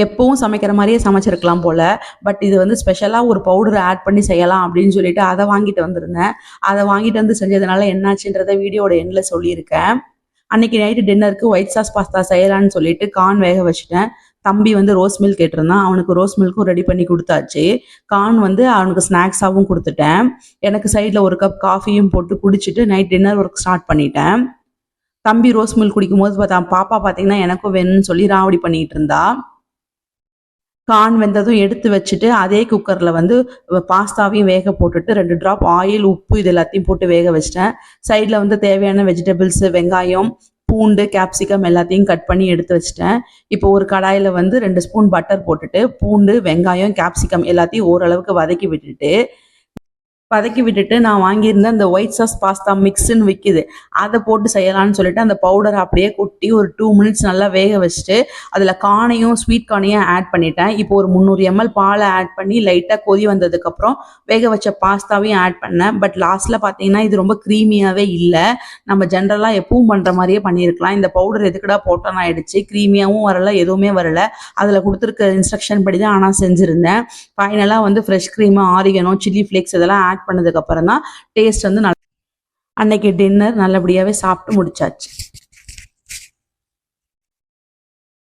எப்பவும் சமைக்கிற மாதிரியே சமைச்சிருக்கலாம் போல். பட் இது வந்து ஸ்பெஷலாக ஒரு பவுடர் ஆட் பண்ணி செய்யலாம் அப்படின்னு சொல்லிட்டு அதை வாங்கிட்டு வந்திருந்தேன். அதை வாங்கிட்டு வந்து செஞ்சதுனால என்னாச்சுன்றதை வீடியோட எண்டில் சொல்லியிருக்கேன். அன்னைக்கு நைட்டு டின்னருக்கு ஒயிட் சாஸ் பாஸ்தா செய்யலான்னு சொல்லிட்டு கார்ன் வேக வச்சுட்டேன். தம்பி வந்து ரோஸ் மில்க் கேட்டிருந்தான். அவனுக்கு ரோஸ் மில்க்கும் ரெடி பண்ணி கொடுத்தாச்சு. கார்ன் வந்து அவனுக்கு ஸ்நாக்ஸாகவும் கொடுத்துட்டேன். எனக்கு சைடில் ஒரு கப் காஃபியும் போட்டு குடிச்சிட்டு நைட் டின்னர் ஒர்க் ஸ்டார்ட் பண்ணிட்டேன். தம்பி ரோஸ் மில்க் குடிக்கும் போது பாப்பா பார்த்தீங்கன்னா எனக்கும் வேணும்னு சொல்லி ராவடி பண்ணிட்டு இருந்தா. கார்ன் வெந்ததும் எடுத்து வச்சுட்டு அதே குக்கரில் வந்து பாஸ்தாவையும் வேக போட்டுட்டு 2 ட்ராப் ஆயில், உப்பு இது எல்லாத்தையும் போட்டு வேக வச்சிட்டேன். சைடில் வந்து தேவையான வெஜிடபிள்ஸு, வெங்காயம், பூண்டு, கேப்சிகம் எல்லாத்தையும் கட் பண்ணி எடுத்து வச்சிட்டேன். இப்போ ஒரு கடாயில் வந்து 2 ஸ்பூன் பட்டர் போட்டுட்டு பூண்டு, வெங்காயம், கேப்சிகம் எல்லாத்தையும் ஓரளவுக்கு வதக்கி விட்டுட்டு நான் வாங்கியிருந்த அந்த ஒயிட் சாஸ் பாஸ்தா மிக்ஸ்ன்னு விற்கிது, அதை போட்டு செய்யலான்னு சொல்லிட்டு அந்த பவுடர் அப்படியே கொட்டி ஒரு 2 மினிட்ஸ் நல்லா வேக வச்சுட்டு அதில் கார்னையும் ஸ்வீட் கார்னையும் ஆட் பண்ணிட்டேன். இப்போ ஒரு 300 ml பாலை ஆட் பண்ணி லைட்டாக கொதி வந்ததுக்கப்புறம் வேக வச்ச பாஸ்தாவையும் ஆட் பண்ணேன். பட் லாஸ்ட்டில் பார்த்தீங்கன்னா இது ரொம்ப க்ரீமியாகவே இல்லை. நம்ம ஜென்ரலாக எப்பவும் பண்ணுற மாதிரியே பண்ணியிருக்கலாம். இந்த பவுடர் எதுக்குடா போட்டோன்னு ஆயிடுச்சு. க்ரீமியாகவும் வரல, எதுவுமே வரல. அதில் கொடுத்துருக்க இன்ஸ்ட்ரக்ஷன் படி தான் ஆனால் செஞ்சுருந்தேன். ஃபைனலாக வந்து fresh cream, oregano, chilli flakes இதெல்லாம் ஆட் பண்ணதுக்கு அப்புறம் தான் டேஸ்ட் வந்து அன்னைக்கு டின்னர் நல்லபடியாவே சாப்பிட்டு முடிச்சாச்சு.